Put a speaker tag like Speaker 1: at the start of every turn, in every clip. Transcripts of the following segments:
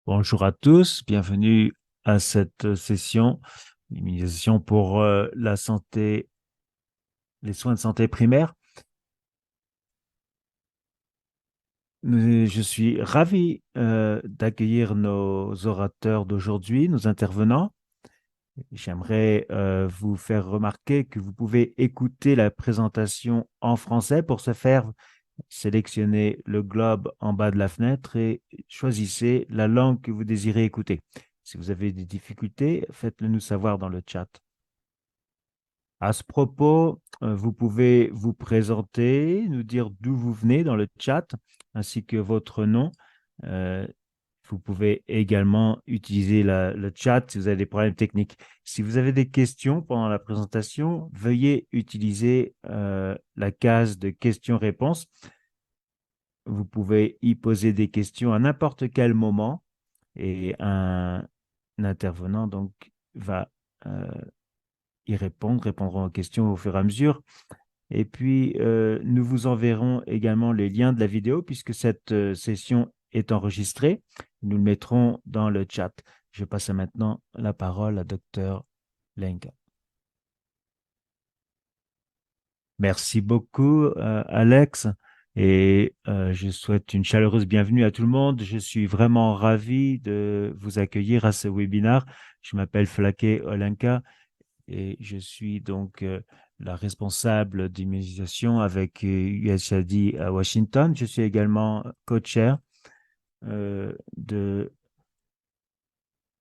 Speaker 1: Bonjour à tous, bienvenue à cette session d'immunisation pour la santé, les soins de santé primaire. Je suis ravi d'accueillir nos orateurs d'aujourd'hui, nos intervenants. J'aimerais vous faire remarquer que vous pouvez écouter la présentation en français. Pour ce faire, sélectionnez le globe en bas de la fenêtre et choisissez la langue que vous désirez écouter. Si vous avez des difficultés, faites-le nous savoir dans le chat. À ce propos, vous pouvez vous présenter, nous dire d'où vous venez dans le chat, ainsi que votre nom. Euh, Vous pouvez également utiliser le chat si vous avez des problèmes techniques. Si vous avez des questions pendant la présentation, veuillez utiliser la case de questions-réponses. Vous pouvez y poser des questions à n'importe quel moment et un intervenant donc va y répondront aux questions au fur et à mesure. Et puis, nous vous enverrons également les liens de la vidéo puisque cette session est enregistrée. Nous le mettrons dans le chat. Je passe maintenant la parole à Dr. Lenka. Merci beaucoup, Alex, et je souhaite une chaleureuse bienvenue à tout le monde. Je suis vraiment ravi de vous accueillir à ce webinaire. Je m'appelle Flake Olenka et je suis donc la responsable d'immunisation avec USAID à Washington. Je suis également co-chair de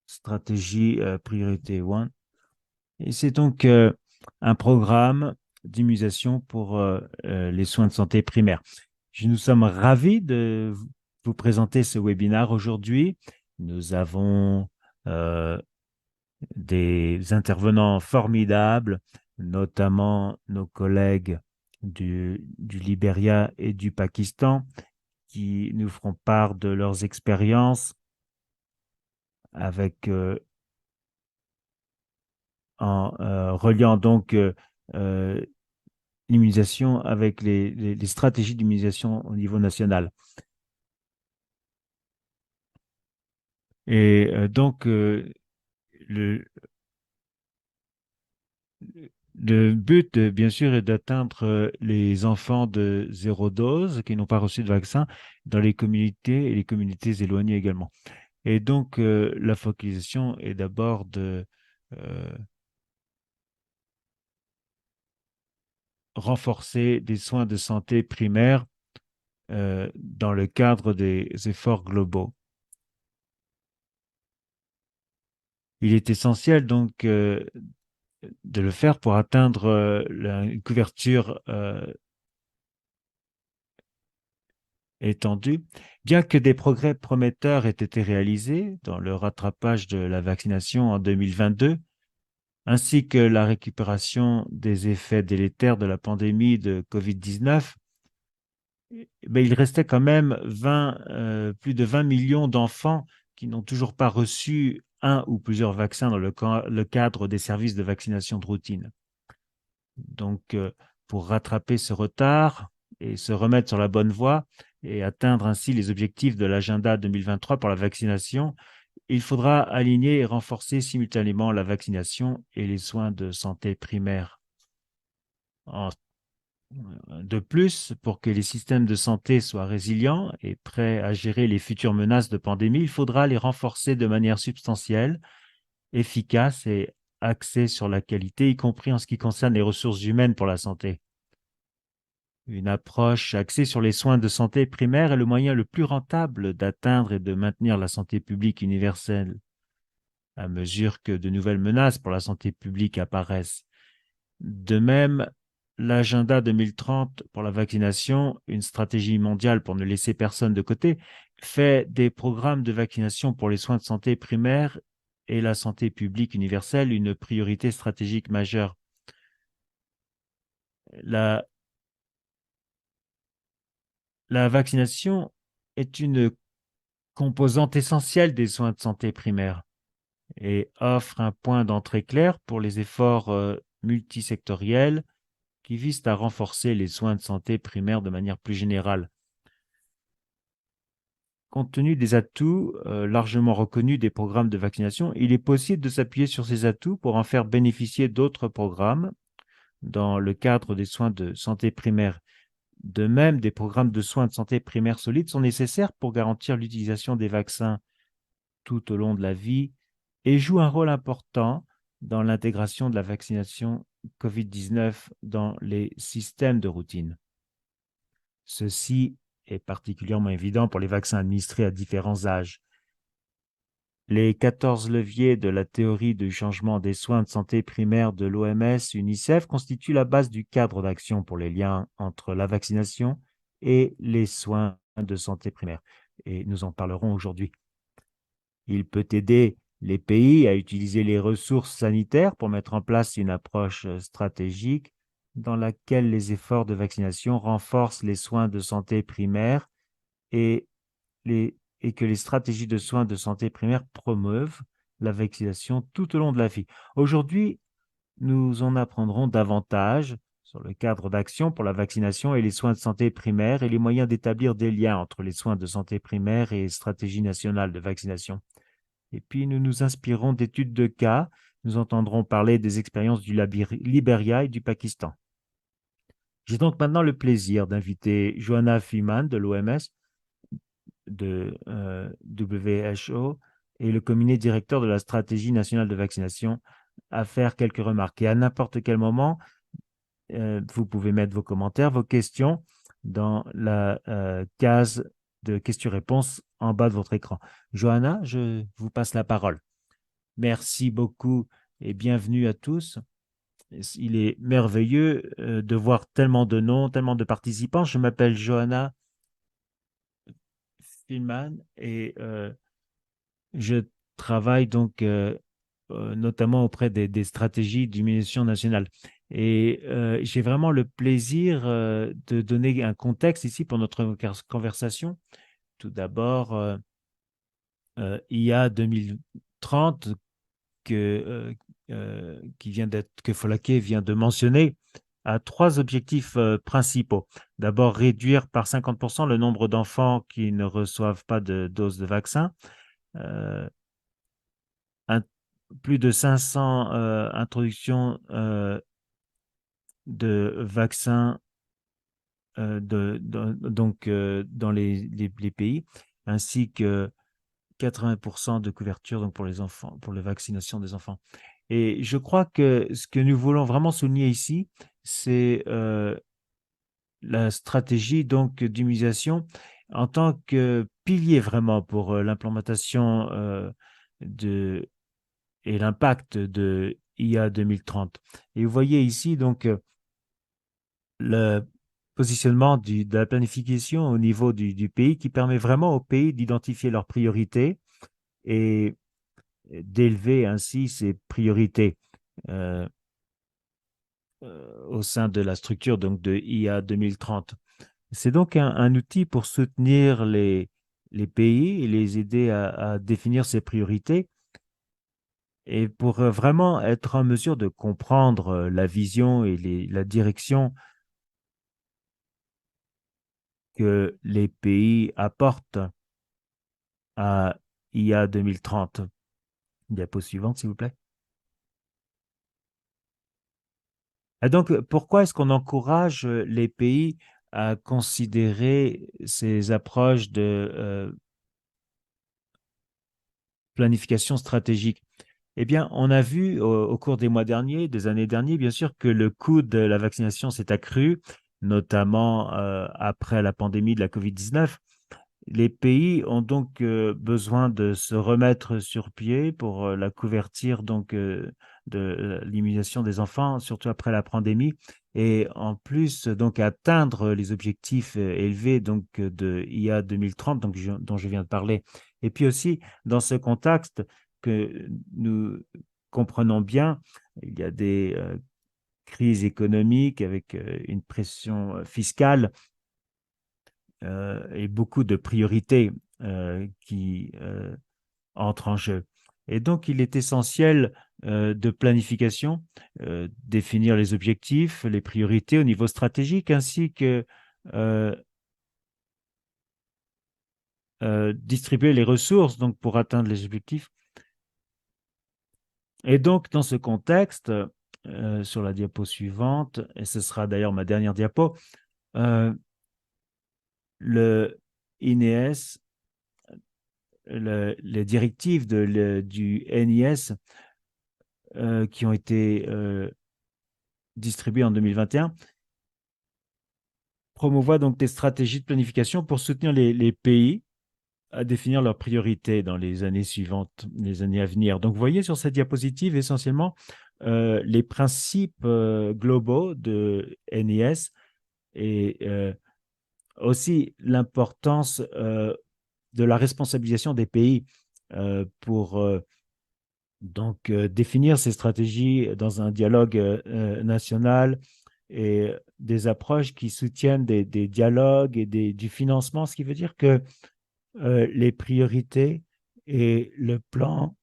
Speaker 1: stratégie priorité 1. Et c'est donc un programme d'immunisation pour les soins de santé primaires. Nous sommes ravis de vous présenter ce webinaire aujourd'hui. Nous avons euh, des intervenants formidables, notamment nos collègues du Libéria et du Pakistan, qui nous feront part de leurs expériences avec, en reliant donc euh, l'immunisation avec les stratégies d'immunisation au niveau national. Et donc, le, le but, bien sûr, est d'atteindre les enfants de zéro dose qui n'ont pas reçu de vaccin dans les communautés et les communautés éloignées également. Et donc, la focalisation est d'abord de renforcer des soins de santé primaires dans le cadre des efforts globaux. Il est essentiel donc de le faire pour atteindre une couverture étendue. Bien que des progrès prometteurs aient été réalisés dans le rattrapage de la vaccination en 2022, ainsi que la récupération des effets délétères de la pandémie de COVID-19, ben, il restait quand même plus de 20 millions d'enfants qui n'ont toujours pas reçu un ou plusieurs vaccins dans le cadre des services de vaccination de routine. Donc, pour rattraper ce retard et se remettre sur la bonne voie et atteindre ainsi les objectifs de l'agenda 2023 pour la vaccination, il faudra aligner et renforcer simultanément la vaccination et les soins de santé primaires. De plus, pour que les systèmes de santé soient résilients et prêts à gérer les futures menaces de pandémie, il faudra les renforcer de manière substantielle, efficace et axée sur la qualité, y compris en ce qui concerne les ressources humaines pour la santé. Une approche axée sur les soins de santé primaires est le moyen le plus rentable d'atteindre et de maintenir la santé publique universelle à mesure que de nouvelles menaces pour la santé publique apparaissent. De même, l'agenda 2030 pour la vaccination, une stratégie mondiale pour ne laisser personne de côté, fait des programmes de vaccination pour les soins de santé primaires et la santé publique universelle une priorité stratégique majeure. La, la vaccination est une composante essentielle des soins de santé primaires et offre un point d'entrée clair pour les efforts multisectoriels qui visent à renforcer les soins de santé primaires de manière plus générale. compte tenu des atouts largement reconnus des programmes de vaccination, il est possible de s'appuyer sur ces atouts pour en faire bénéficier d'autres programmes dans le cadre des soins de santé primaire. De même, des programmes de soins de santé primaire solides sont nécessaires pour garantir l'utilisation des vaccins tout au long de la vie et jouent un rôle important dans l'intégration de la vaccination COVID-19 dans les systèmes de routine. Ceci est particulièrement évident pour les vaccins administrés à différents âges. Les 14 leviers de la théorie du changement des soins de santé primaire de l'OMS-UNICEF constituent la base du cadre d'action pour les liens entre la vaccination et les soins de santé primaire. Et nous en parlerons aujourd'hui. Il peut aider les pays à utiliser les ressources sanitaires pour mettre en place une approche stratégique dans laquelle les efforts de vaccination renforcent les soins de santé primaire et, et que les stratégies de soins de santé primaire promeuvent la vaccination tout au long de la vie. Aujourd'hui, nous en apprendrons davantage sur le cadre d'action pour la vaccination et les soins de santé primaire et les moyens d'établir des liens entre les soins de santé primaire et stratégies nationales de vaccination. Et puis, nous nous inspirons d'études de cas. Nous entendrons parler des expériences du Libéria et du Pakistan. J'ai donc maintenant le plaisir d'inviter Joanna Fiman de l'OMS, de WHO et le comité directeur de la stratégie nationale de vaccination à faire quelques remarques. Et à n'importe quel moment, vous pouvez mettre vos commentaires, vos questions dans la case de questions-réponses en bas de votre écran. Johanna, je vous passe la parole. Merci beaucoup et bienvenue à tous. Il est merveilleux de voir tellement de noms, tellement de participants. Je m'appelle Johanna Filman et je travaille donc notamment auprès des stratégies d'immunisation nationale. Et j'ai vraiment le plaisir de donner un contexte ici pour notre conversation. Tout d'abord, IA 2030 que Follacke vient de mentionner a trois objectifs principaux. D'abord, réduire par 50% le nombre d'enfants qui ne reçoivent pas de dose de vaccin. Plus de 500 introductions de vaccins donc, dans les pays, ainsi que 80% de couverture donc, pour les enfants, pour la vaccination des enfants. Et je crois que ce que nous voulons vraiment souligner ici, c'est la stratégie donc d'immunisation en tant que pilier vraiment pour l'implémentation et l'impact de IA 2030. Et vous voyez ici donc le positionnement de la planification au niveau du pays qui permet vraiment au pays d'identifier leurs priorités et d'élever ainsi ses priorités au sein de la structure donc de IA 2030. C'est donc un outil pour soutenir les pays et les aider à définir ses priorités et pour vraiment être en mesure de comprendre la vision et la direction que les pays apportent à IA 2030. Diapo suivante, s'il vous plaît. Et donc, pourquoi est-ce qu'on encourage les pays à considérer ces approches de planification stratégique? Eh bien, on a vu au cours des mois derniers, des années dernières, bien sûr, que le coût de la vaccination s'est accru, notamment après la pandémie de la COVID-19. Les pays ont donc besoin de se remettre sur pied pour la couverture donc, de l'immunisation des enfants, surtout après la pandémie, et en plus donc atteindre les objectifs élevés donc de IA 2030 donc, dont je viens de parler. Et puis aussi, dans ce contexte que nous comprenons bien, il y a des crises économiques avec une pression fiscale et beaucoup de priorités qui entrent en jeu. Et donc, il est essentiel de planification, définir les objectifs, les priorités au niveau stratégique, ainsi que distribuer les ressources donc, pour atteindre les objectifs. Et donc, dans ce contexte, sur la diapo suivante, et ce sera d'ailleurs ma dernière diapo, le INES, les directives du NIS qui ont été distribuées en 2021 promouvoient donc des stratégies de planification pour soutenir les pays à définir leurs priorités dans les années suivantes, les années à venir. Donc, vous voyez sur cette diapositive essentiellement les principes globaux de NIS et aussi l'importance de la responsabilisation des pays pour définir ces stratégies dans un dialogue national et des approches qui soutiennent des dialogues et du financement, ce qui veut dire que les priorités et le plan,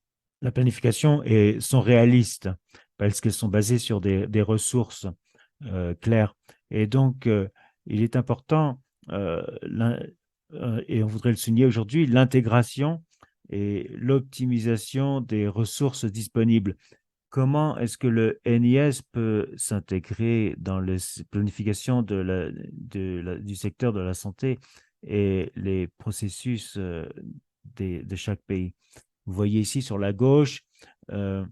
Speaker 1: la planification sont réalistes parce qu'elles sont basées sur des ressources claires. Et donc, il est important, et on voudrait le souligner aujourd'hui, l'intégration et l'optimisation des ressources disponibles. Comment est-ce que le NIS peut s'intégrer dans la planification du secteur de la santé et les processus de chaque pays? Vous voyez ici sur la gauche euh,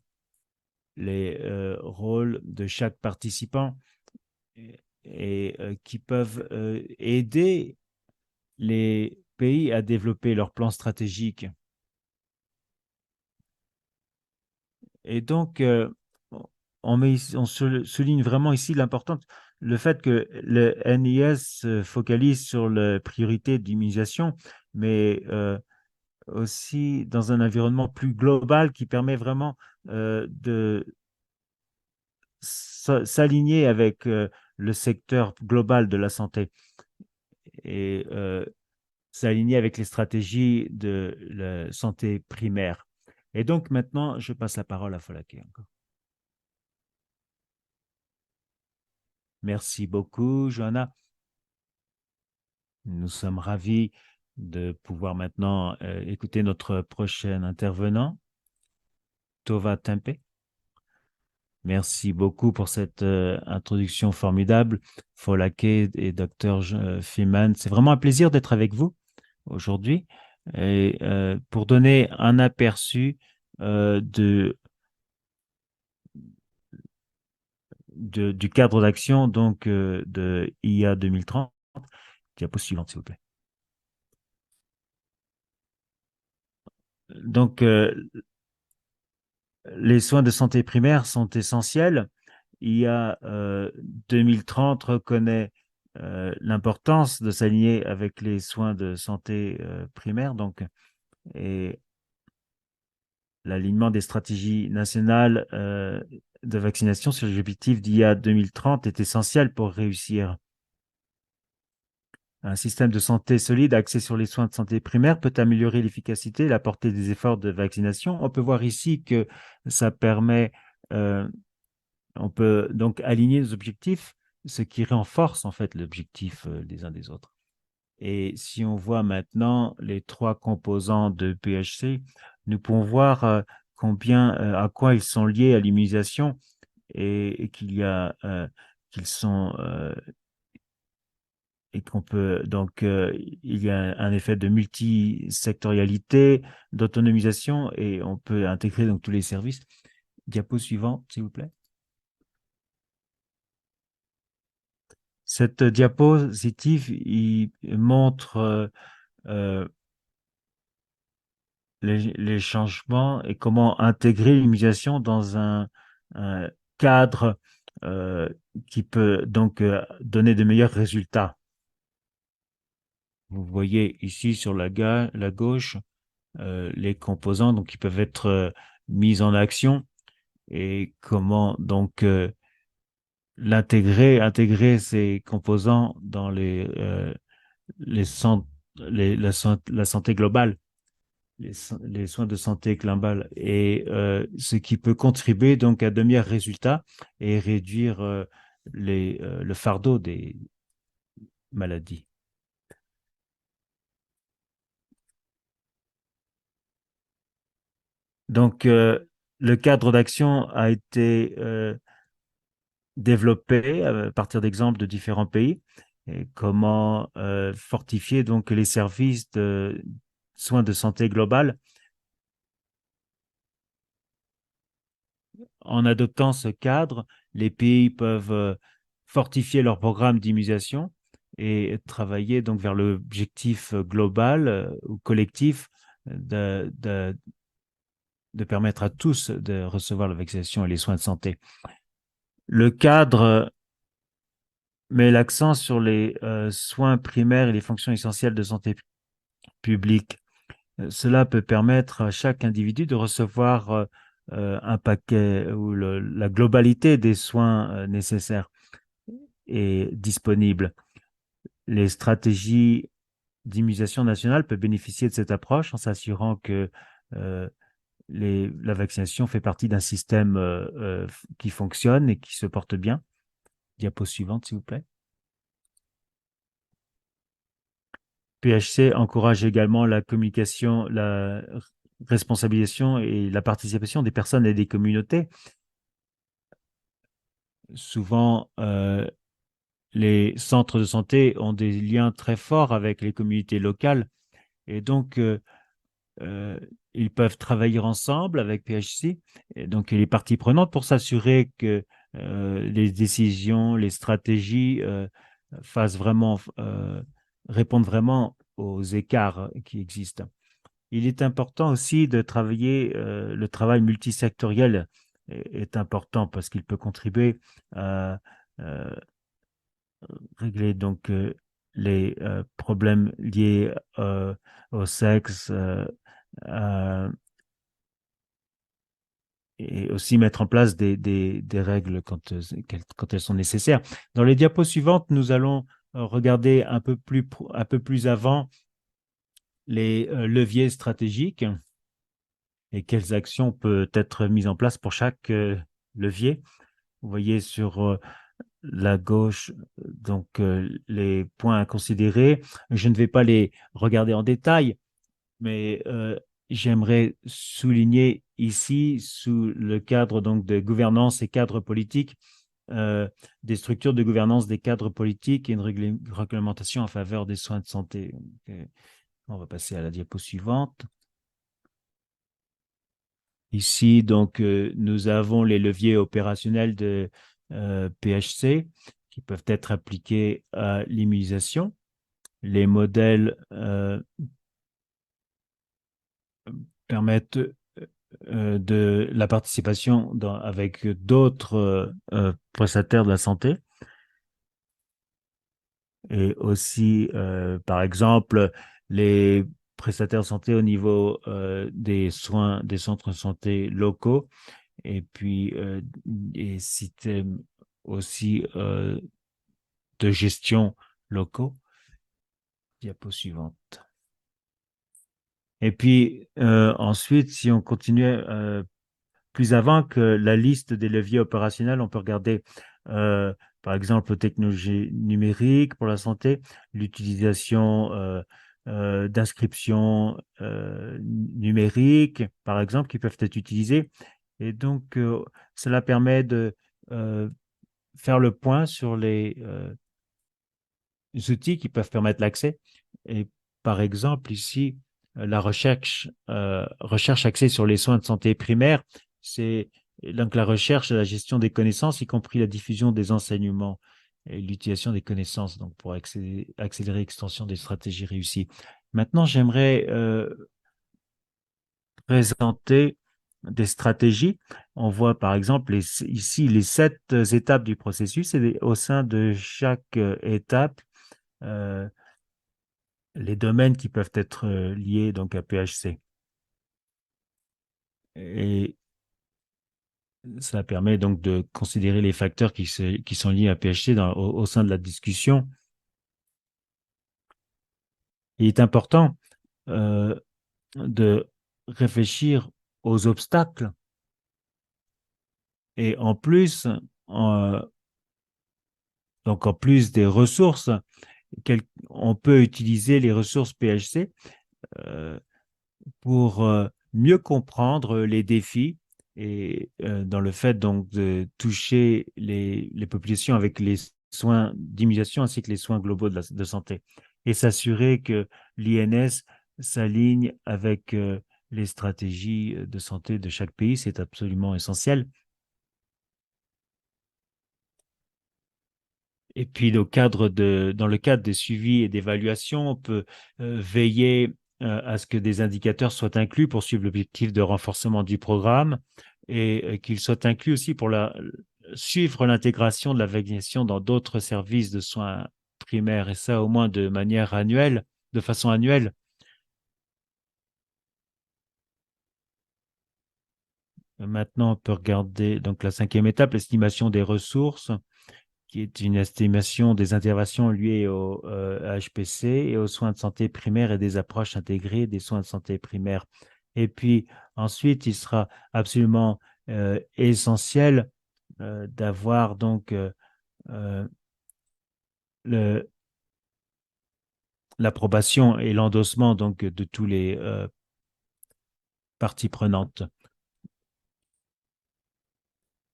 Speaker 1: les rôles de chaque participant et qui peuvent aider les pays à développer leurs plans stratégiques. Et donc, on souligne vraiment ici l'importance, le fait que le NIS se focalise sur la priorité d'immunisation, mais aussi dans un environnement plus global qui permet vraiment de s'aligner avec le secteur global de la santé et s'aligner avec les stratégies de la santé primaire. Et donc maintenant, je passe la parole à Folake encore. Merci beaucoup, Johanna. Nous sommes ravis de pouvoir maintenant écouter notre prochain intervenant, Tova Tempe. Merci beaucoup pour cette introduction formidable, Folake et Dr. Freeman. C'est vraiment un plaisir d'être avec vous aujourd'hui et pour donner un aperçu du cadre d'action donc de IA 2030. Diapo suivante, s'il vous plaît. Donc, les soins de santé primaire sont essentiels. IA 2030 reconnaît l'importance de s'aligner avec les soins de santé primaire, donc, et l'alignement des stratégies nationales de vaccination sur les objectifs d'IA 2030 est essentiel pour réussir. Un système de santé solide axé sur les soins de santé primaire peut améliorer l'efficacité et la portée des efforts de vaccination. On peut voir ici que ça permet, on peut donc aligner les objectifs, ce qui renforce en fait l'objectif des uns des autres. Et si on voit maintenant les trois composants de PHC, nous pouvons voir à quoi ils sont liés à l'immunisation et qu'ils sont et qu'on peut donc il y a un effet de multisectorialité, d'autonomisation et on peut intégrer donc tous les services. Diapo suivante, s'il vous plaît. Cette diapositive il montre euh, les changements et comment intégrer l'immunisation dans un cadre euh, qui peut donc donner de meilleurs résultats. Vous voyez ici sur la gauche les composants donc, qui peuvent être mis en action et comment donc intégrer ces composants dans la santé globale, les soins de santé globale et ce qui peut contribuer donc à de meilleurs résultats et réduire le fardeau des maladies. Donc, le cadre d'action a été développé à partir d'exemples de différents pays et comment fortifier donc les services de soins de santé globale. En adoptant ce cadre, les pays peuvent fortifier leur programme d'immunisation et travailler donc vers l'objectif global ou collectif de permettre à tous de recevoir la vaccination et les soins de santé. Le cadre met l'accent sur les soins primaires et les fonctions essentielles de santé publique. Cela peut permettre à chaque individu de recevoir un paquet ou la globalité des soins nécessaires et disponibles. Les stratégies d'immunisation nationale peuvent bénéficier de cette approche en s'assurant que euh, la vaccination fait partie d'un système qui fonctionne et qui se porte bien. Diapo suivante, s'il vous plaît. PHC encourage également la communication, la responsabilisation et la participation des personnes et des communautés. Souvent, les centres de santé ont des liens très forts avec les communautés locales et donc euh, ils peuvent travailler ensemble avec PHC et donc les parties prenantes pour s'assurer que les décisions, les stratégies fassent vraiment répondent vraiment aux écarts qui existent. Il est important aussi de travailler, le travail multisectoriel est important parce qu'il peut contribuer à régler donc les problèmes liés au sexe et aussi mettre en place des règles quand elles sont nécessaires. Dans les diapos suivantes, nous allons regarder un peu plus avant les leviers stratégiques et quelles actions peuvent être mises en place pour chaque levier. Vous voyez sur la gauche donc les points à considérer. Je ne vais pas les regarder en détail, mais j'aimerais souligner ici, sous le cadre donc de gouvernance et cadre politique, euh, des structures de gouvernance des cadres politiques et une réglementation en faveur des soins de santé. Donc, on va passer à la diapo suivante. Ici, donc, nous avons les leviers opérationnels de PHC qui peuvent être appliqués à l'immunisation. Les modèles permettent de la participation avec d'autres prestataires de la santé et aussi, par exemple, les prestataires de santé au niveau des soins des centres de santé locaux et puis des systèmes aussi de gestion locaux. Diapo suivante. Et puis ensuite, si on continue plus avant que la liste des leviers opérationnels, on peut regarder euh, par exemple les technologies numériques pour la santé, l'utilisation d'inscriptions numériques, par exemple, qui peuvent être utilisées. Et donc, cela permet de euh, faire le point sur les outils qui peuvent permettre l'accès. Et par exemple, ici, la recherche axée sur les soins de santé primaires, c'est donc la recherche et la gestion des connaissances, y compris la diffusion des enseignements et l'utilisation des connaissances, donc pour accélérer l'extension des stratégies réussies. Maintenant, j'aimerais présenter des stratégies. On voit par exemple ici les 7 étapes du processus et au sein de chaque étape, euh, les domaines qui peuvent être liés donc à PHC. Et ça permet donc de considérer les facteurs qui sont liés à PHC au sein de la discussion. Il est important euh, de réfléchir aux obstacles et en plus, euh, donc en plus des ressources, on peut utiliser les ressources PHC pour mieux comprendre les défis et dans le fait donc de toucher les populations avec les soins d'immunisation ainsi que les soins globaux de santé et s'assurer que l'INS s'aligne avec les stratégies de santé de chaque pays, c'est absolument essentiel. Et puis, dans le cadre des suivis et d'évaluation, on peut veiller à ce que des indicateurs soient inclus pour suivre l'objectif de renforcement du programme et qu'ils soient inclus aussi pour suivre l'intégration de la vaccination dans d'autres services de soins primaires, et ça au moins de manière annuelle, de façon annuelle. Maintenant, on peut regarder donc la cinquième étape, l'estimation des ressources, qui est une estimation des interventions liées au HPC et aux soins de santé primaires et des approches intégrées des soins de santé primaires. Et puis ensuite, il sera absolument essentiel d'avoir donc euh, le- l'approbation et l'endossement donc de tous les parties prenantes.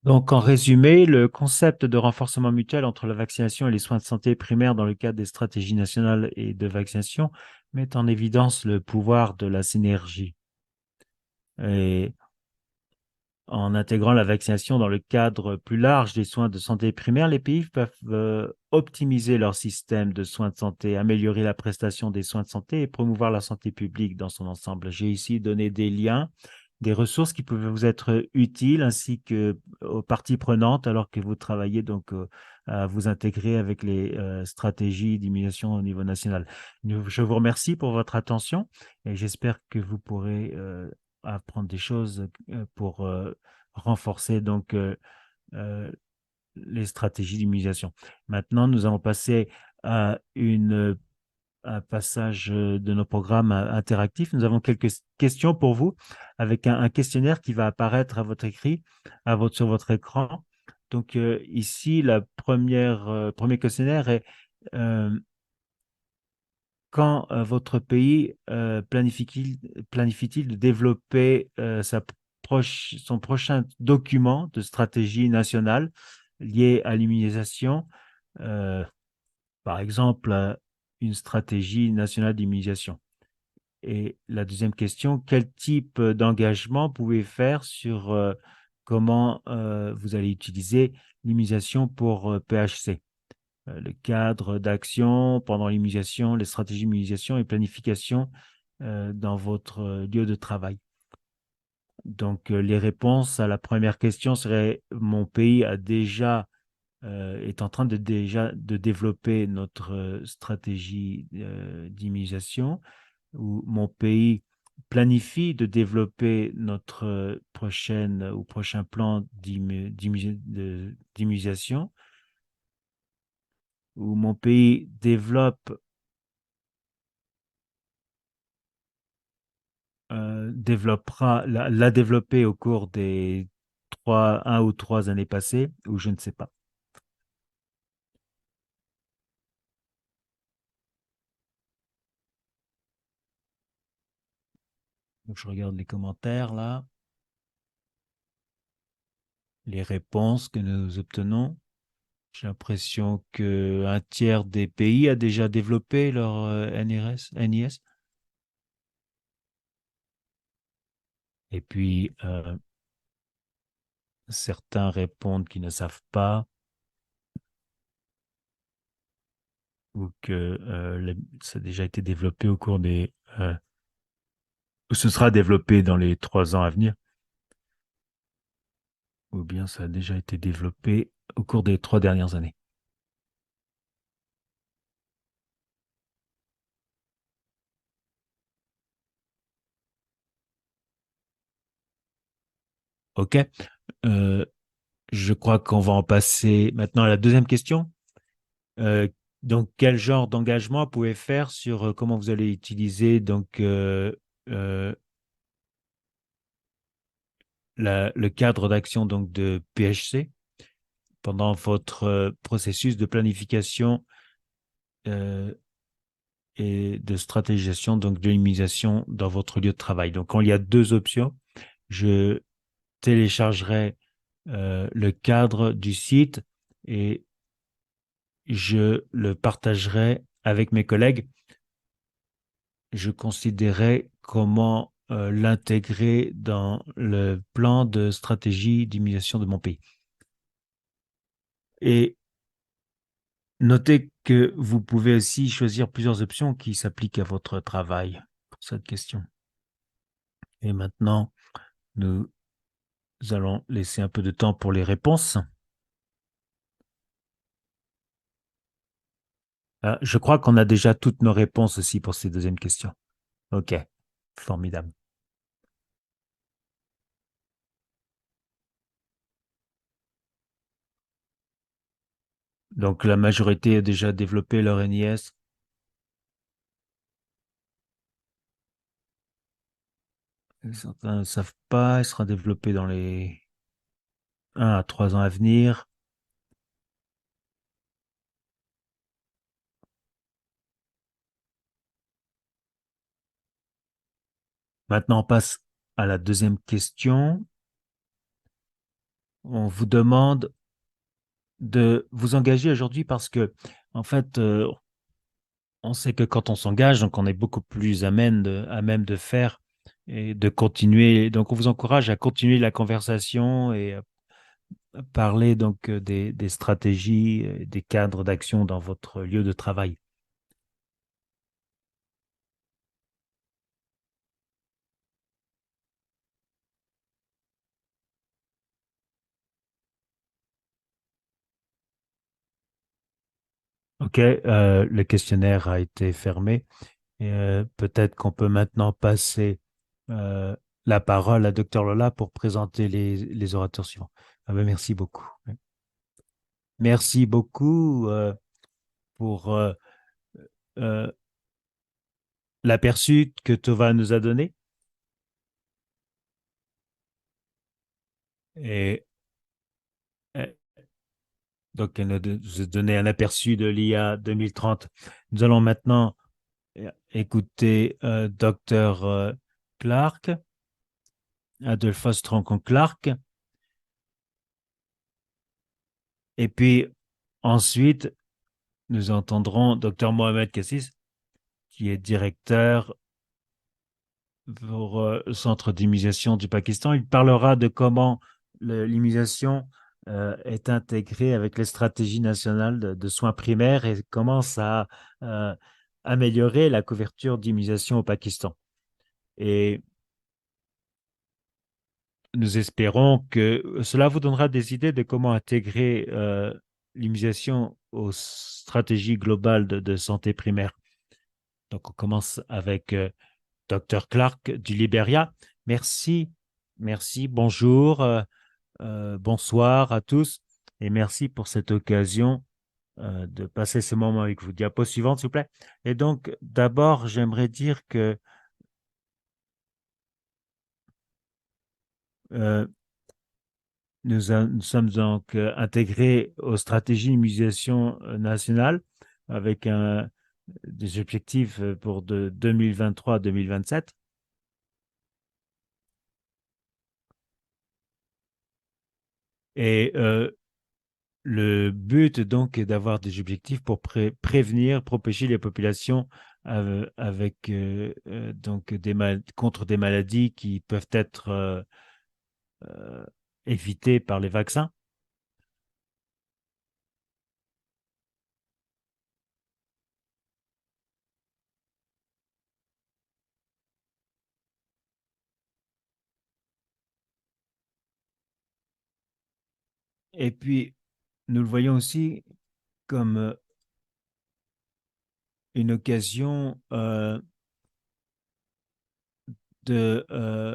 Speaker 1: Donc, en résumé, le concept de renforcement mutuel entre la vaccination et les soins de santé primaires dans le cadre des stratégies nationales et de vaccination met en évidence le pouvoir de la synergie. Et en intégrant la vaccination dans le cadre plus large des soins de santé primaire, les pays peuvent optimiser leur système de soins de santé, améliorer la prestation des soins de santé et promouvoir la santé publique dans son ensemble. J'ai ici donné des liens, des ressources qui peuvent vous être utiles ainsi que aux parties prenantes alors que vous travaillez donc à vous intégrer avec les stratégies d'immunisation au niveau national. Je vous remercie pour votre attention et j'espère que vous pourrez apprendre des choses pour renforcer donc euh, les stratégies d'immunisation. Maintenant, nous allons passer à un passage de nos programmes interactifs. Nous avons quelques questions pour vous avec un questionnaire qui va apparaître à votre écrit, sur votre écran. Donc ici, premier questionnaire est euh, quand votre pays planifie-t-il de développer son prochain document de stratégie nationale lié à l'immunisation, euh, par exemple une stratégie nationale d'immunisation? Et la deuxième question, quel type d'engagement pouvez-vous faire sur comment vous allez utiliser l'immunisation pour PHC? Le cadre d'action pendant l'immunisation, les stratégies d'immunisation et planification dans votre lieu de travail. Donc, les réponses à la première question seraient mon pays est en train déjà de développer notre stratégie d'immunisation, ou mon pays planifie de développer notre prochain plan d'immunisation, où mon pays l'a développé au cours des 1 ou 3 années passées, ou je ne sais pas. Donc, je regarde les commentaires là, les réponses que nous obtenons. J'ai l'impression qu'un tiers des pays a déjà développé leur NIS. Et puis, certains répondent qu'ils ne savent pas ou que ça a déjà été développé ou ce sera développé dans les 3 ans à venir, ou bien ça a déjà été développé au cours des 3 dernières années. OK. Euh, je crois qu'on va en passer maintenant à la deuxième question. Euh, donc, quel genre d'engagement vous pouvez faire sur comment vous allez utiliser donc euh, le cadre d'action donc de PHC pendant votre processus de planification et de stratégisation, donc de l'immunisation dans votre lieu de travail. Donc, quand il y a deux options, je téléchargerai le cadre du site et je le partagerai avec mes collègues. Je considérais comment l'intégrer dans le plan de stratégie d'immunisation de mon pays. Et notez que vous pouvez aussi choisir plusieurs options qui s'appliquent à votre travail pour cette question. Et maintenant, nous allons laisser un peu de temps pour les réponses. Je crois qu'on a déjà toutes nos réponses aussi pour ces deuxièmes questions. OK, formidable. Donc, la majorité a déjà développé leur NIS. Certains ne savent pas, il sera développé dans les 1 à 3 ans à venir. Maintenant, on passe à la deuxième question. On vous demande de vous engager aujourd'hui parce que, en fait, on sait que quand on s'engage, donc on est beaucoup plus à même de faire et de continuer. Donc, on vous encourage à continuer la conversation et à parler donc des stratégies, des cadres d'action dans votre lieu de travail. OK, le questionnaire a été fermé. Et, peut-être qu'on peut maintenant passer euh, la parole à Dr Lola pour présenter les orateurs suivants. Ah ben, merci beaucoup. Merci beaucoup pour euh, l'aperçu que Tova nous a donné. Et euh, donc, elle nous a donné un aperçu de l'IA 2030. Nous allons maintenant écouter Dr Clark, Adolphus Troncon Clark. Et puis ensuite, nous entendrons Dr Mohamed Kassis, qui est directeur pour le Centre d'immunisation du Pakistan. Il parlera de comment l'immunisation est intégrée avec les stratégies nationales de soins primaires et comment ça a amélioré la couverture d'immunisation au Pakistan. Et nous espérons que cela vous donnera des idées de comment intégrer l'immunisation aux stratégies globales de santé primaire. Donc, on commence avec Dr Clark du Liberia. Merci, merci, bonjour, bonsoir à tous et merci pour cette occasion de passer ce moment avec vous. Diapo suivante, s'il vous plaît. Et donc, d'abord, j'aimerais dire que euh, nous sommes donc intégrés aux stratégies d'immunisation nationales avec des objectifs pour de 2023 à 2027. Et le but donc est d'avoir des objectifs pour prévenir, protéger les populations avec donc contre des maladies qui peuvent être euh, évitées par les vaccins. Et puis, nous le voyons aussi comme une occasion de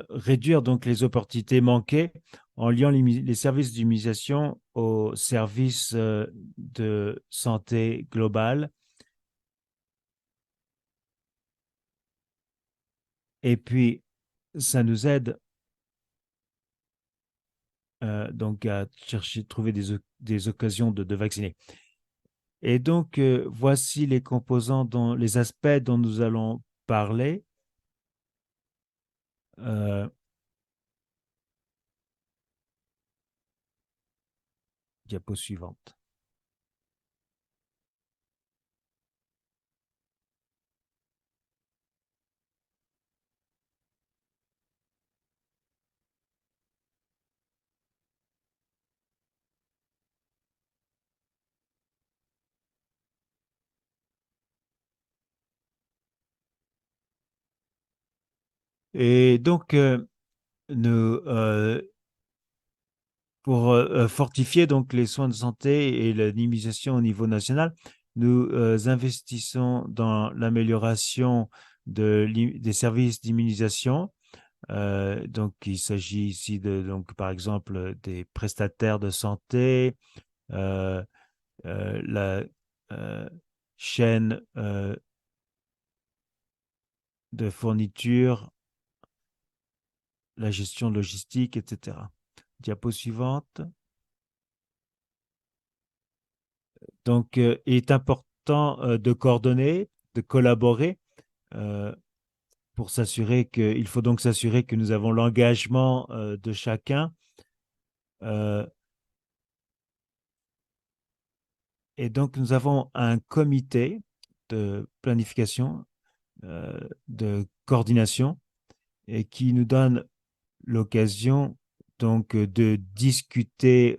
Speaker 1: réduire donc les opportunités manquées en liant les services d'immunisation aux services de santé globale. Et puis, ça nous aide donc à chercher, trouver des occasions de vacciner. Et donc, voici les composants, les aspects dont nous allons parler. Euh, Diapo suivante. Et donc, nous, pour fortifier donc les soins de santé et l'immunisation au niveau national, nous investissons dans l'amélioration des services d'immunisation. Donc, il s'agit ici de, donc, par exemple, des prestataires de santé, euh, la euh, chaîne de fourniture, la gestion logistique, etc. Diapo suivante. Donc, il est important de coordonner, de collaborer euh, pour s'assurer il faut donc s'assurer que nous avons l'engagement de chacun. euh, et donc, nous avons un comité de planification, de coordination, et qui nous donne l'occasion donc discuter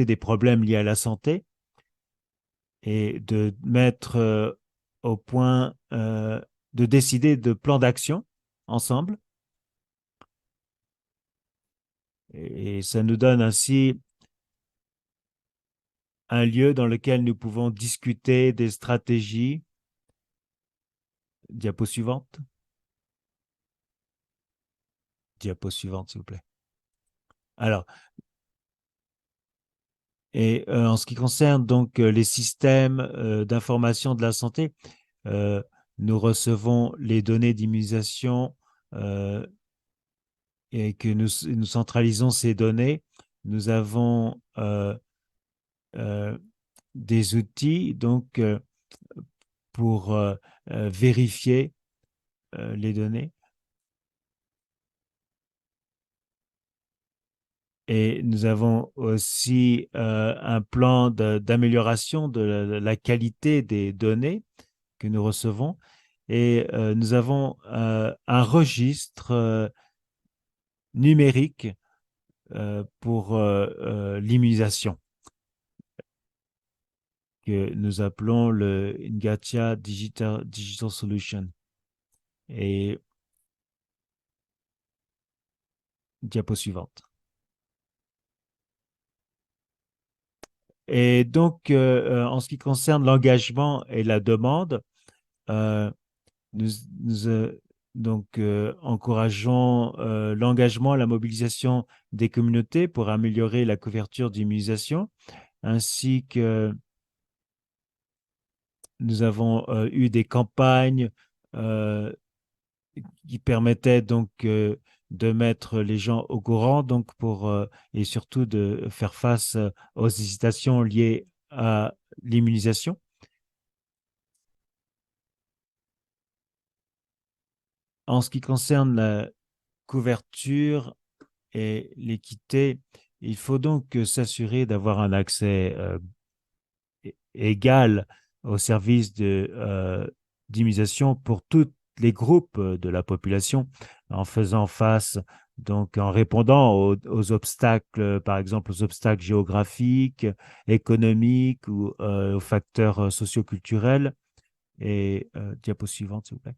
Speaker 1: des problèmes liés à la santé et de mettre au point, de décider de plans d'action ensemble. Et ça nous donne ainsi un lieu dans lequel nous pouvons discuter des stratégies. Diapo suivante. Diapo suivante, s'il vous plaît. Alors, et en ce qui concerne donc les systèmes d'information de la santé, euh, nous recevons les données d'immunisation euh, et que nous centralisons ces données. Nous avons euh, des outils donc pour vérifier les données. Et nous avons aussi un plan d'amélioration de la qualité des données que nous recevons. Et nous avons un registre numérique pour l'immunisation que nous appelons le Ngatia Digital Solution. Et diapo suivante. Et donc, en ce qui concerne l'engagement et la demande, euh, nous, nous, donc, encourageons l'engagement et la mobilisation des communautés pour améliorer la couverture d'immunisation, ainsi que nous avons eu des campagnes euh, qui permettait donc de mettre les gens au courant donc et surtout de faire face aux hésitations liées à l'immunisation. En ce qui concerne la couverture et l'équité, il faut donc s'assurer d'avoir un accès égal aux services d'immunisation pour tous les groupes de la population en faisant face, donc en répondant aux obstacles, par exemple aux obstacles géographiques, économiques ou aux facteurs socioculturels. Et diapo suivante, s'il vous plaît.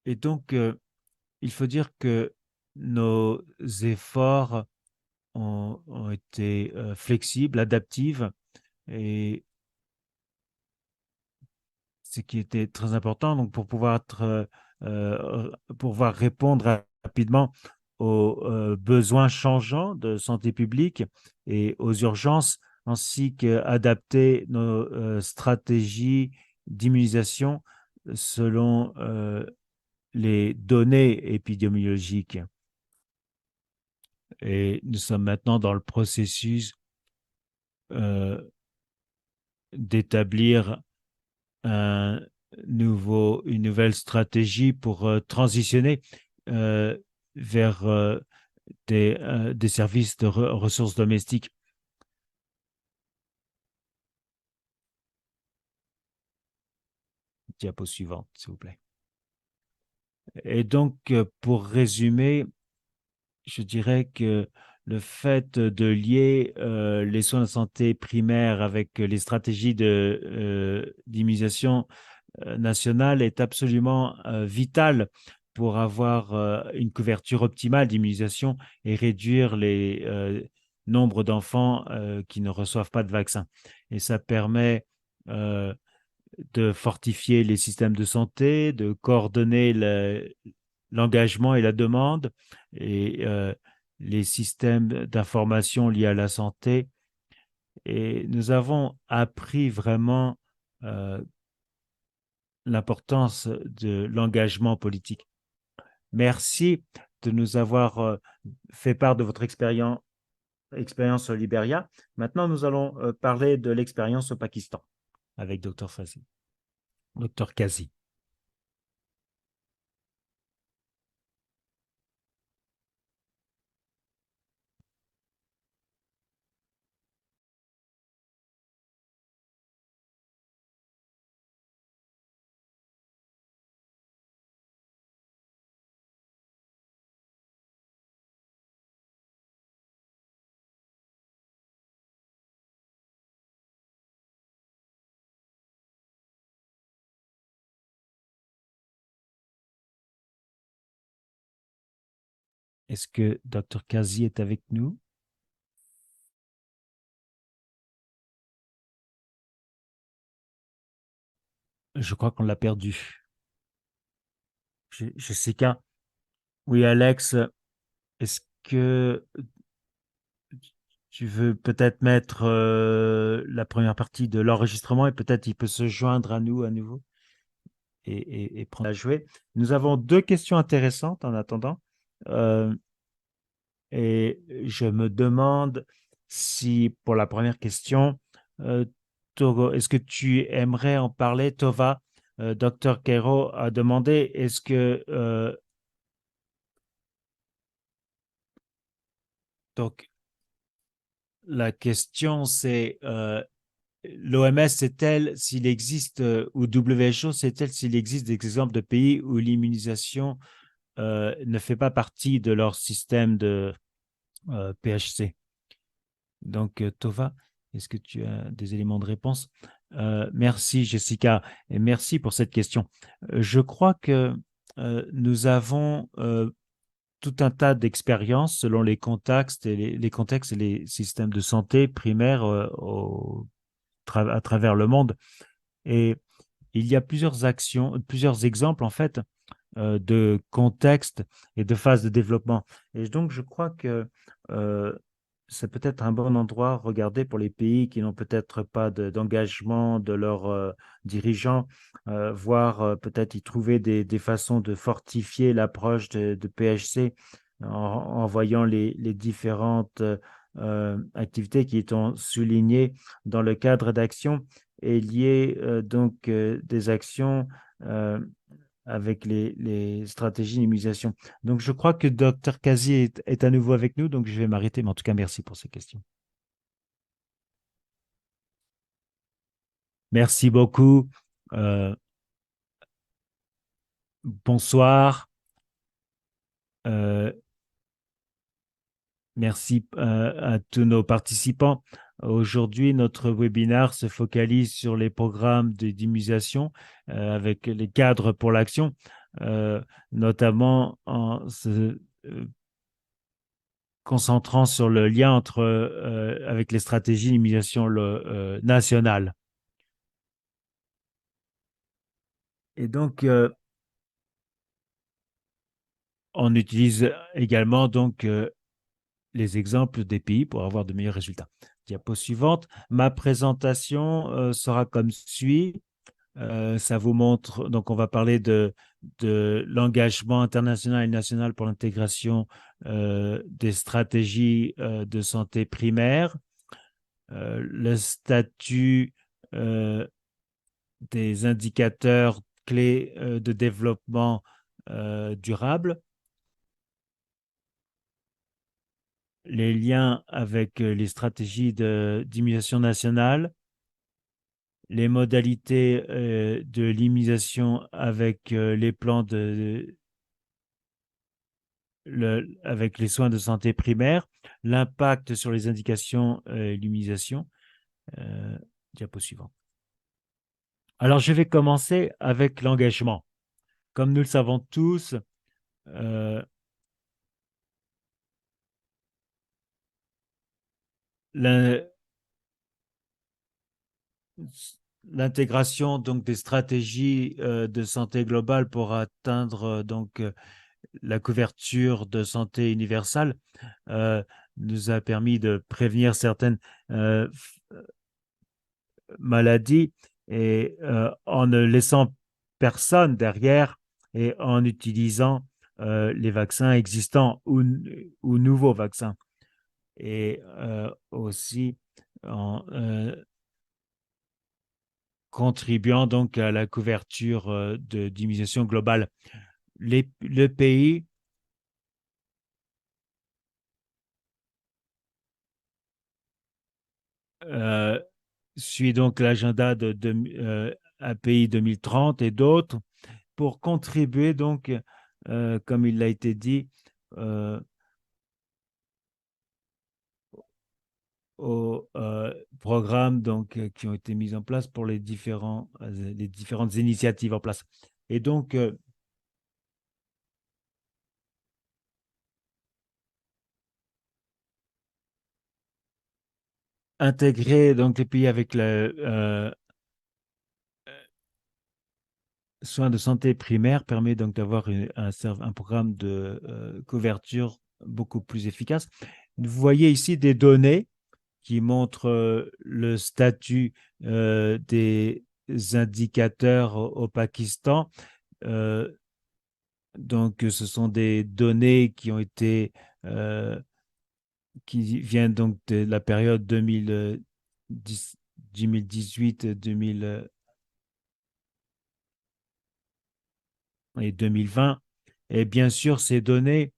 Speaker 1: Et donc, il faut dire que nos efforts ont été flexibles, adaptifs, et ce qui était très important donc pour pouvoir répondre rapidement aux besoins changeants de santé publique et aux urgences, ainsi qu'adapter nos stratégies d'immunisation selon les données épidémiologiques. Et nous sommes maintenant dans le processus d'établir une nouvelle stratégie pour transitionner euh, vers des services de ressources domestiques. Diapo suivante, s'il vous plaît. Et donc, pour résumer, je dirais que le fait de lier les soins de santé primaires avec les stratégies d'immunisation nationale est absolument vital pour avoir une couverture optimale d'immunisation et réduire les nombres d'enfants qui ne reçoivent pas de vaccin. Et ça permet euh, de fortifier les systèmes de santé, de coordonner l'engagement et la demande et les systèmes d'information liés à la santé. Et nous avons appris vraiment euh, l'importance de l'engagement politique. Merci de nous avoir fait part de votre expérience au Libéria. Maintenant, nous allons parler de l'expérience au Pakistan avec Dr. Fazi, Dr. Kazi. Est-ce que Dr. Kazi est avec nous? Je crois qu'on l'a perdu. Jessica? Oui, Alex, est-ce que tu veux peut-être mettre la première partie de l'enregistrement et peut-être il peut se joindre à nous à nouveau et prendre à jouer. Nous avons deux questions intéressantes en attendant. Euh, et je me demande si pour la première question, Togo, est-ce que tu aimerais en parler, Tova? Dr. Kero a demandé, est-ce que donc la question c'est l'OMS sait-elle s'il existe ou WHO sait-elle s'il existe des exemples de pays où l'immunisation ne fait pas partie de leur système de PHC. Donc, Tova, est-ce que tu as des éléments de réponse? Merci, Jessica, et merci pour cette question. Je crois que nous avons tout un tas d'expériences selon les contextes et les contextes et les systèmes de santé primaires à travers le monde. Et il y a plusieurs actions, plusieurs exemples en fait de contexte et de phase de développement. Et donc, je crois que euh, c'est peut-être un bon endroit à regarder pour les pays qui n'ont peut-être pas d'engagement de leurs dirigeants, voir peut-être y trouver des façons de fortifier l'approche de PHC en voyant les différentes activités qui sont soulignées dans le cadre d'action et lier donc des actions euh, avec les stratégies d'immunisation. Donc, je crois que Dr. Kazi est à nouveau avec nous, donc je vais m'arrêter. Mais en tout cas, merci pour ces questions. Merci beaucoup. Euh, Bonsoir. Euh, Merci à tous nos participants. Aujourd'hui, notre webinaire se focalise sur les programmes d'immunisation avec les cadres pour l'action, euh, notamment en se concentrant sur le lien avec les stratégies d'immunisation nationales. Et donc, on utilise également donc les exemples des pays pour avoir de meilleurs résultats. Diapo suivante. Ma présentation sera comme suit. Ça vous montre, donc on va parler de l'engagement international et national pour l'intégration des stratégies de santé primaire. le statut des indicateurs clés de développement durable, les liens avec les stratégies d'immunisation nationale, les modalités de l'immunisation avec les plans avec les soins de santé primaires, l'impact sur les indications et l'immunisation. Diapo suivant. Alors, je vais commencer avec l'engagement. Comme nous le savons tous, l'intégration donc des stratégies de santé globale pour atteindre la couverture de santé universelle nous a permis de prévenir certaines euh, maladies et en ne laissant personne derrière et en utilisant les vaccins existants ou nouveaux vaccins et aussi en contribuant donc à la couverture d'immunisation globale. Le pays suit donc l'agenda de API 2030 et d'autres pour contribuer donc, comme il a été dit, euh, aux programmes donc, qui ont été mis en place pour les différentes initiatives en place. Et donc, intégrer donc, les pays avec le soins de santé primaire permet donc d'avoir un programme de couverture beaucoup plus efficace. Vous voyez ici des données qui montrent le statut des indicateurs au Pakistan. Euh, donc, ce sont des données qui ont été, qui viennent donc de la période 2018-2000 et 2020. Et bien sûr, ces données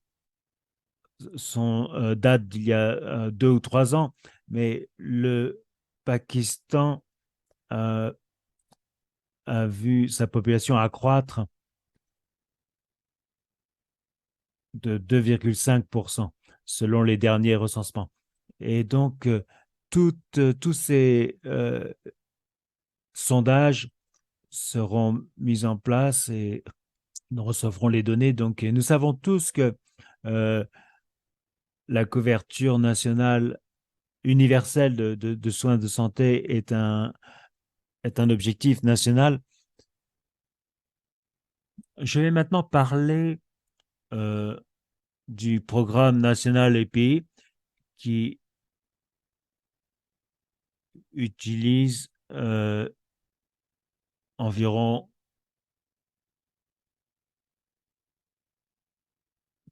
Speaker 1: datent d'il y a 2 ou 3 ans, mais le Pakistan a, a vu sa population accroître de 2,5% selon les derniers recensements. Et donc, tous ces sondages seront mis en place et nous recevrons les données. Donc, nous savons tous que euh, la couverture nationale universelle de soins de santé est un objectif national. Je vais maintenant parler euh, du programme national EPI qui utilise environ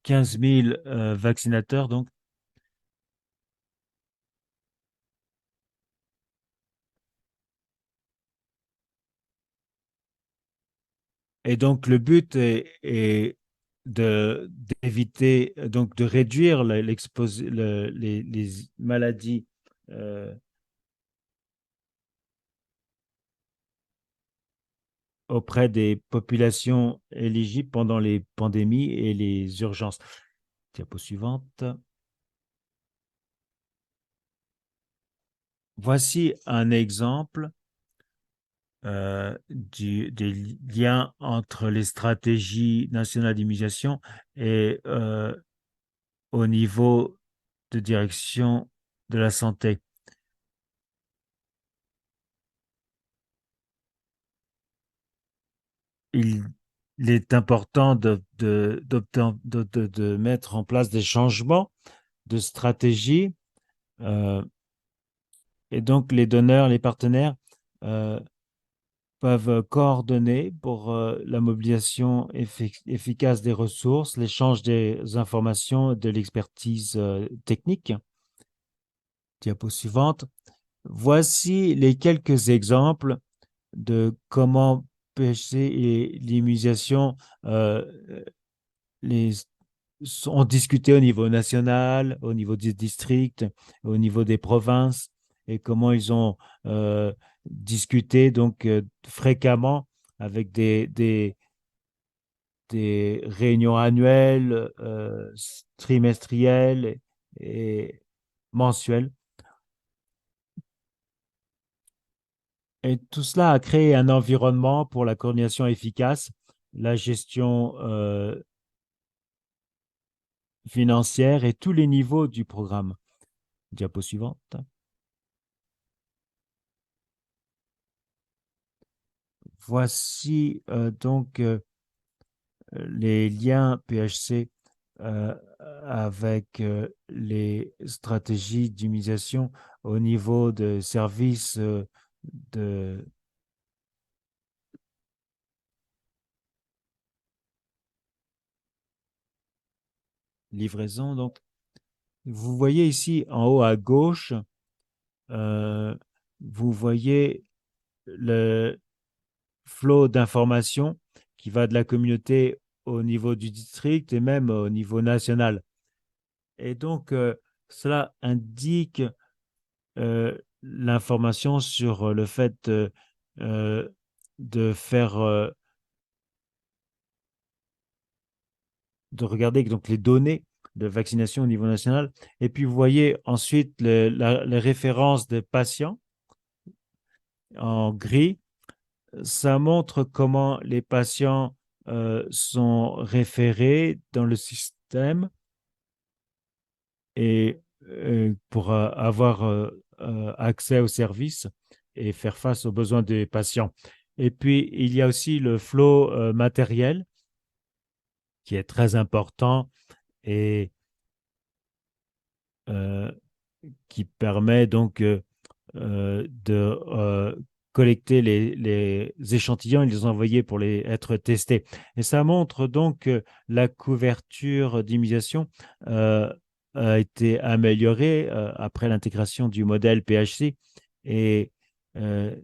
Speaker 1: 15 000 vaccinateurs. Donc, et donc, le but est d'éviter, donc de réduire les maladies auprès des populations éligibles pendant les pandémies et les urgences. Diapo suivante. Voici un exemple des liens entre les stratégies nationales d'immunisation et au niveau de direction de la santé. Il est important de mettre en place des changements de stratégie et donc les donneurs, les partenaires euh, peuvent coordonner pour la mobilisation efficace des ressources, l'échange des informations, de l'expertise technique. Diapo suivante. Voici les quelques exemples de comment PHC et l'immunisation euh, les, sont discutés au niveau national, au niveau des districts, au niveau des provinces, et comment ils ont discuté donc fréquemment avec des réunions annuelles, trimestrielles et mensuelles. Et tout cela a créé un environnement pour la coordination efficace, la gestion financière et tous les niveaux du programme. Diapo suivante. Voici donc les liens PHC euh, avec les stratégies d'immunisation au niveau de services de livraison. Donc, vous voyez ici en haut à gauche, euh, vous voyez le flot d'informations qui va de la communauté au niveau du district et même au niveau national. Et donc, cela indique l'information sur le fait euh, de faire, de regarder donc les données de vaccination au niveau national. Et puis, vous voyez ensuite les références des patients en gris. Ça montre comment les patients sont référés dans le système et pour avoir accès aux services et faire face aux besoins des patients. Et puis, il y a aussi le flot matériel qui est très important et euh, qui permet donc de collecter les échantillons et les envoyer pour être testés. Et ça montre donc que la couverture d'immunisation euh, a été améliorée après l'intégration du modèle PHC et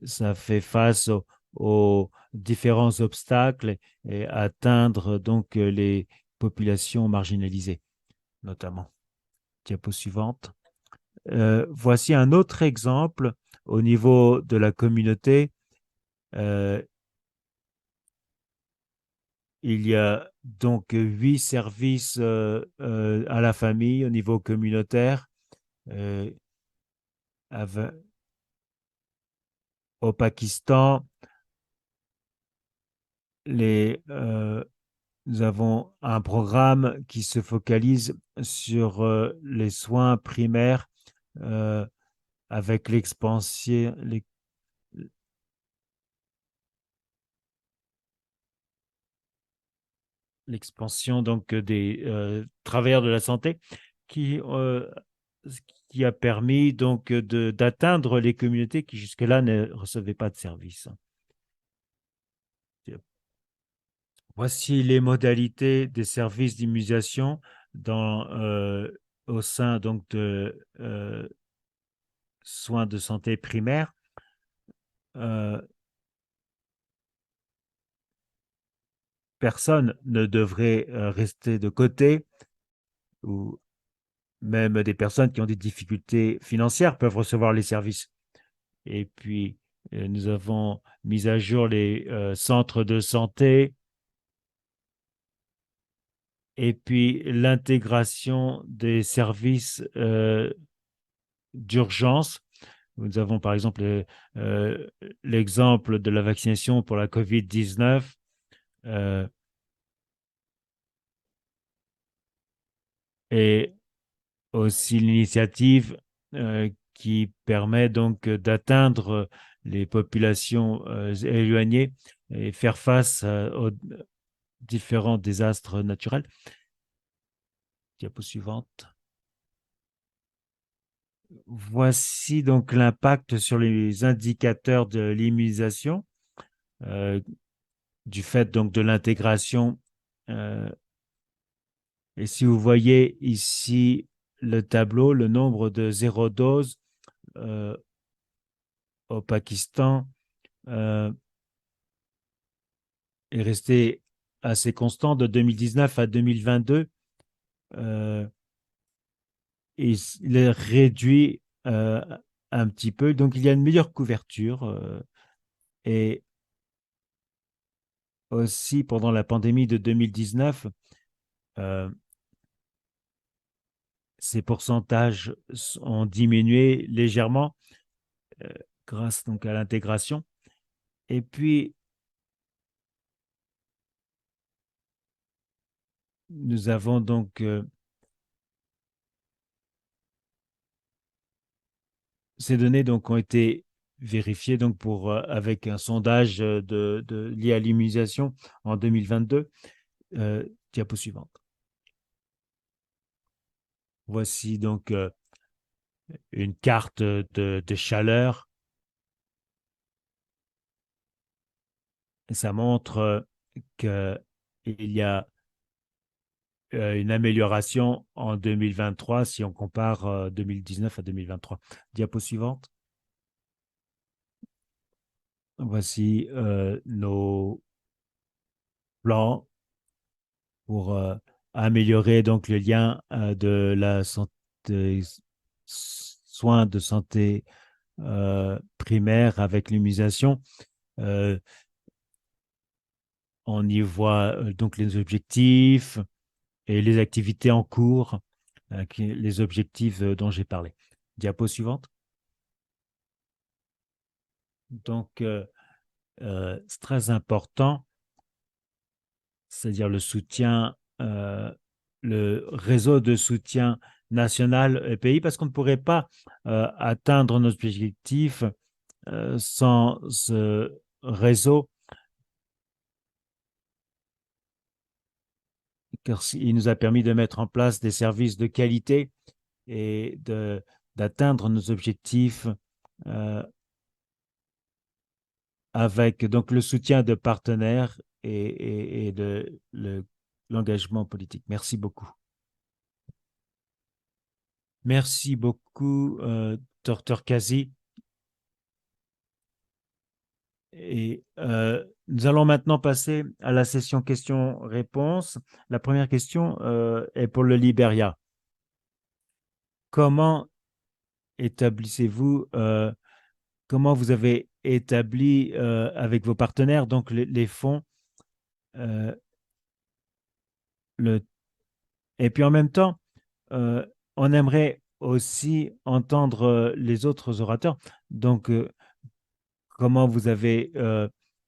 Speaker 1: ça fait face aux différents obstacles et atteindre donc les populations marginalisées, notamment. Diapo suivante. Voici un autre exemple au niveau de la communauté. Euh, il y a donc 8 services à la famille au niveau communautaire. Euh, Au Pakistan, nous avons un programme qui se focalise sur les soins primaires euh, avec l'expansion donc des travailleurs de la santé qui, qui a permis donc d'atteindre les communautés qui jusque-là ne recevaient pas de services. Voici les modalités des services d'immunisation au sein donc de soins de santé primaires. Euh, Personne ne devrait rester de côté ou même des personnes qui ont des difficultés financières peuvent recevoir les services. Et puis, nous avons mis à jour les centres de santé et puis l'intégration des services d'urgence. Nous avons par exemple euh, l'exemple de la vaccination pour la COVID-19 euh, et aussi l'initiative qui permet donc d'atteindre les populations éloignées et faire face aux différents désastres naturels. Diapo suivante. Voici donc l'impact sur les indicateurs de l'immunisation euh, du fait donc de l'intégration. Euh, et si vous voyez ici le tableau, le nombre de zéro dose au Pakistan est resté assez constant de 2019 à 2022. Euh, il est réduit un petit peu, donc il y a une meilleure couverture. Et aussi, pendant la pandémie de 2019, euh, ces pourcentages ont diminué légèrement euh, grâce donc à l'intégration. Et puis, nous avons donc ces données donc ont été vérifiées donc avec un sondage lié à l'immunisation en 2022. Diapo suivante. Voici donc une carte de chaleur. Et ça montre qu'il y a une amélioration en 2023 si on compare 2019 à 2023. Diapo suivante. Voici nos plans pour améliorer donc le lien de la santé, soins de santé primaire avec l'immunisation. Euh, on y voit donc les objectifs et les activités en cours, les objectifs dont j'ai parlé. Diapo suivante. Donc, c'est très important, c'est-à-dire le soutien, le réseau de soutien national et pays, parce qu'on ne pourrait pas atteindre nos objectifs sans ce réseau, car il nous a permis de mettre en place des services de qualité et d'atteindre nos objectifs euh, avec donc le soutien de partenaires et l'engagement politique. Merci beaucoup. Merci beaucoup, Dr. Kazi. Et nous allons maintenant passer à la session questions-réponses. La première question est pour le Liberia. Comment établissez-vous, comment vous avez établi avec vos partenaires donc les fonds euh, le, et puis en même temps, euh, on aimerait aussi entendre les autres orateurs. Donc, comment vous avez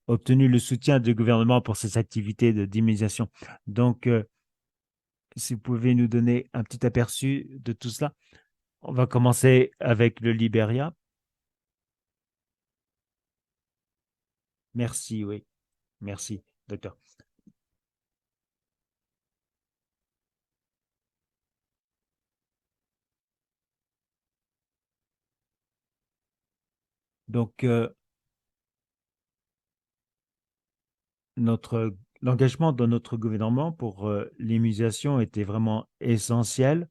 Speaker 1: obtenu le soutien du gouvernement pour ces activités de d'immunisation. Donc, si vous pouvez nous donner un petit aperçu de tout cela. On va commencer avec le Liberia. Merci, oui. Merci, docteur. Donc, notre, l'engagement de notre gouvernement pour l'immunisation était vraiment essentiel.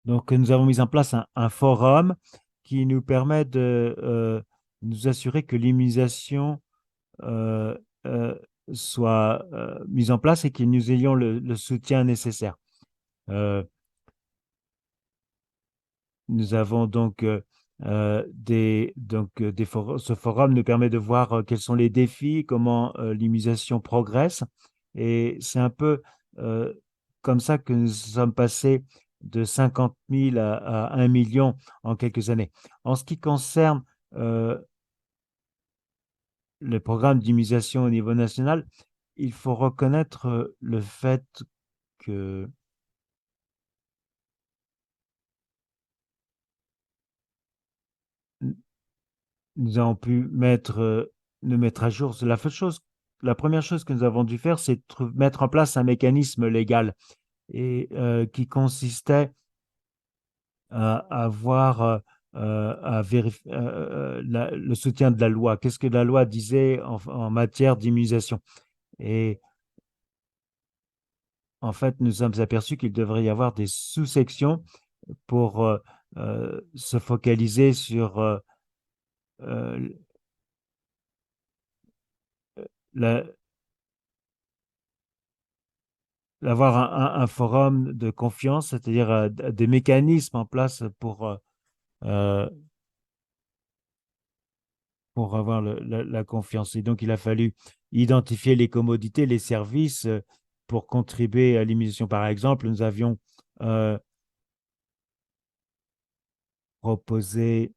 Speaker 1: Donc, nous avons mis en place un forum qui nous permet de nous assurer que l'immunisation euh, euh, soit mise en place et que nous ayons le soutien nécessaire. Euh, Nous avons donc ce forum nous permet de voir quels sont les défis, comment l'immunisation progresse. Et c'est un peu euh, comme ça que nous sommes passés de 50 000 à 1 million en quelques années. En ce qui concerne euh, le programme d'immunisation au niveau national, il faut reconnaître le fait que nous avons pu nous mettre à jour. C'est la chose la première chose que nous avons dû faire, c'est mettre en place un mécanisme légal et qui consistait à avoir à vérifier le soutien de la loi. Qu'est-ce que la loi disait en matière d'immunisation? Et en fait, nous sommes aperçus qu'il devrait y avoir des sous-sections pour se focaliser sur euh, la- d'avoir un forum de confiance, c'est-à-dire des mécanismes en place euh, pour avoir la confiance. Et donc, il a fallu identifier les commodités, les services pour contribuer à l'immunisation. Par exemple, nous avions euh, proposé.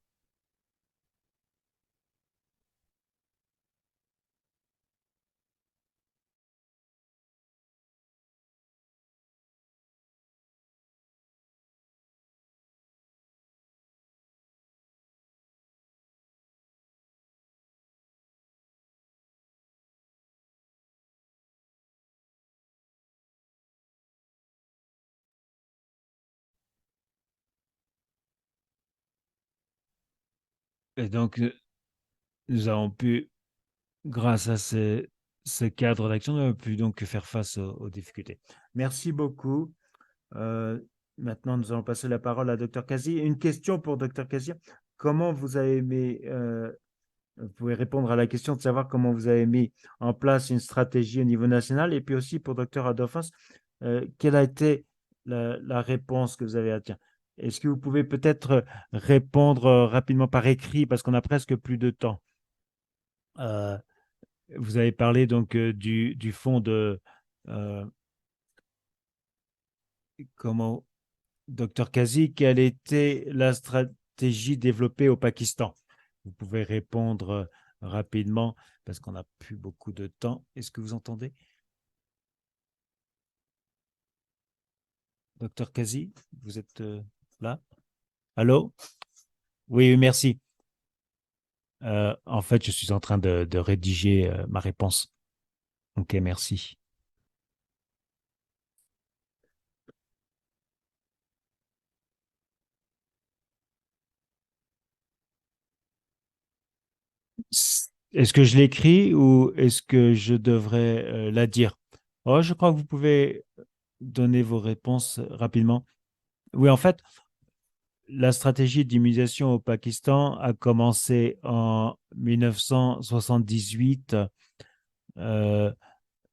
Speaker 1: Et donc, nous avons pu, grâce à ce cadre d'action, nous avons pu donc faire face aux difficultés. Merci beaucoup. Euh, Maintenant, nous allons passer la parole à Dr Kazi. Une question pour Dr Kazi. Comment vous avez aimé, vous pouvez répondre à la question de savoir comment vous avez mis en place une stratégie au niveau national et puis aussi pour Dr Adolphos, quelle a été la réponse que vous avez à tiens. Est-ce que vous pouvez peut-être répondre rapidement par écrit parce qu'on a presque plus de temps. Euh, Vous avez parlé donc du fonds de euh, comment Docteur Kazi, quelle était la stratégie développée au Pakistan? Vous pouvez répondre rapidement parce qu'on n'a plus beaucoup de temps. Est-ce que vous entendez? Docteur Kazi, vous êtes là? Allô? Oui, merci. En fait, je suis en train de rédiger ma réponse. Ok, merci. Est-ce que je l'écris ou est-ce que je devrais la dire? Oh, je crois que vous pouvez donner vos réponses rapidement. Oui, en fait, la stratégie d'immunisation au Pakistan a commencé en 1978, euh,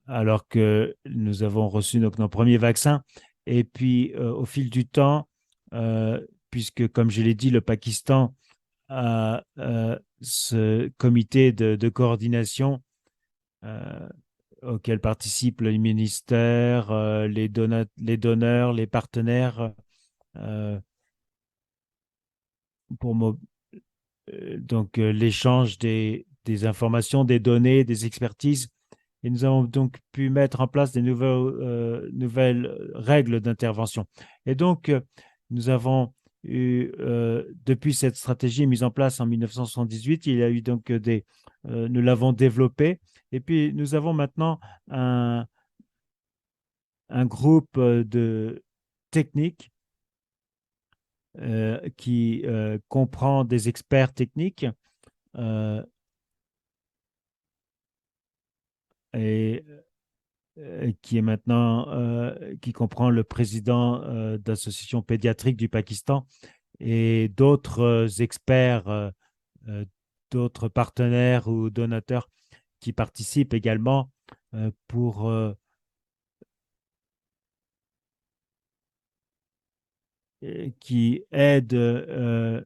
Speaker 1: alors que nous avons reçu donc, nos premiers vaccins. Et puis, au fil du temps, puisque, comme je l'ai dit, le Pakistan a ce comité de coordination euh, auquel participent les ministères, les donneurs, les partenaires euh, pour donc l'échange des informations, des données, des expertises. Et nous avons donc pu mettre en place des nouvelles règles d'intervention. Et donc, nous avons eu, depuis cette stratégie mise en place en 1978, il y a eu donc nous l'avons développée. Et puis, nous avons maintenant un, un groupe de techniques qui comprend des experts techniques euh, et qui est maintenant, qui comprend le président d'association pédiatrique du Pakistan et d'autres experts, euh, d'autres partenaires ou donateurs qui participent également pour qui aident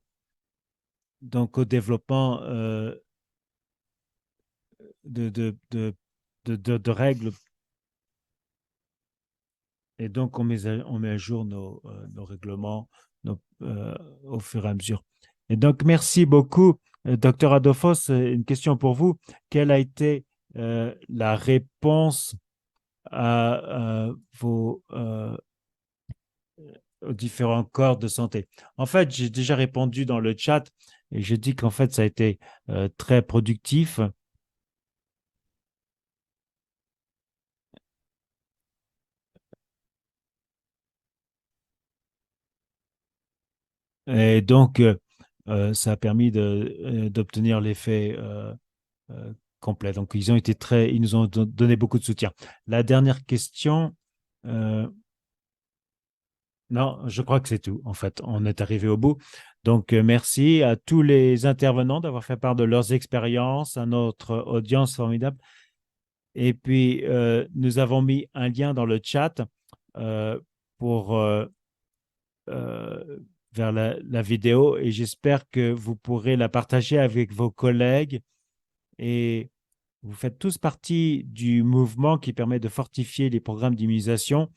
Speaker 1: donc au développement de, de, de, de règles. Et donc, on met à jour nos règlements au fur et à mesure. Et donc, merci beaucoup, Docteur Adolphos. Une question pour vous. Quelle a été la réponse à aux différents corps de santé? En fait, j'ai déjà répondu dans le chat et je dis qu'en fait, ça a été très productif. Et donc, ça a permis d'obtenir l'effet complet. Donc, ils nous ont donné beaucoup de soutien. La dernière question, euh, non, je crois que c'est tout. En fait, on est arrivé au bout. Donc, merci à tous les intervenants d'avoir fait part de leurs expériences, à notre audience formidable. Et puis, nous avons mis un lien dans le chat euh, pour euh, vers la vidéo et j'espère que vous pourrez la partager avec vos collègues et vous faites tous partie du mouvement qui permet de fortifier les programmes d'immunisation.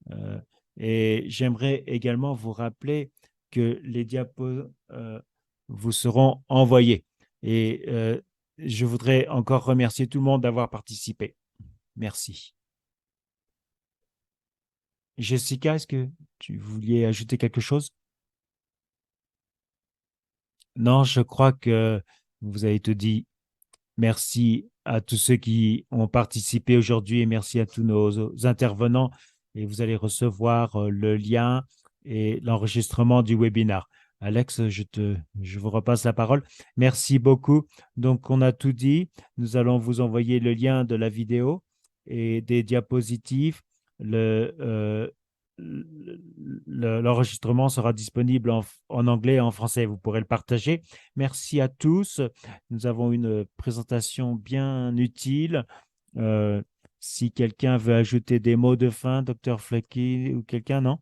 Speaker 1: Euh, et j'aimerais également vous rappeler que les diapos vous seront envoyés. Et je voudrais encore remercier tout le monde d'avoir participé. Merci. Jessica, est-ce que tu voulais ajouter quelque chose? Non, je crois que vous avez tout dit. Merci à tous ceux qui ont participé aujourd'hui et merci à tous nos intervenants. Et vous allez recevoir le lien et l'enregistrement du webinaire. Alex, je vous repasse la parole. Merci beaucoup. Donc, on a tout dit. Nous allons vous envoyer le lien de la vidéo et des diapositives. L'enregistrement sera disponible en anglais et en français. Vous pourrez le partager. Merci à tous. Nous avons une présentation bien utile. Euh, si quelqu'un veut ajouter des mots de fin, docteur Flecky ou quelqu'un, non?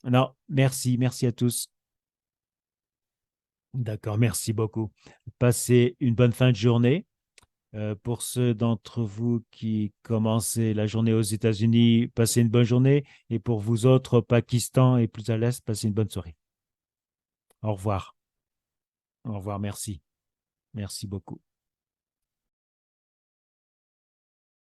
Speaker 1: Non, merci, merci à tous. D'accord, merci beaucoup. Passez une bonne fin de journée. Pour ceux d'entre vous qui commencez la journée aux États-Unis, passez une bonne journée. Et pour vous autres, au Pakistan et plus à l'Est, passez une bonne soirée. Au revoir. Au revoir, merci. Merci beaucoup.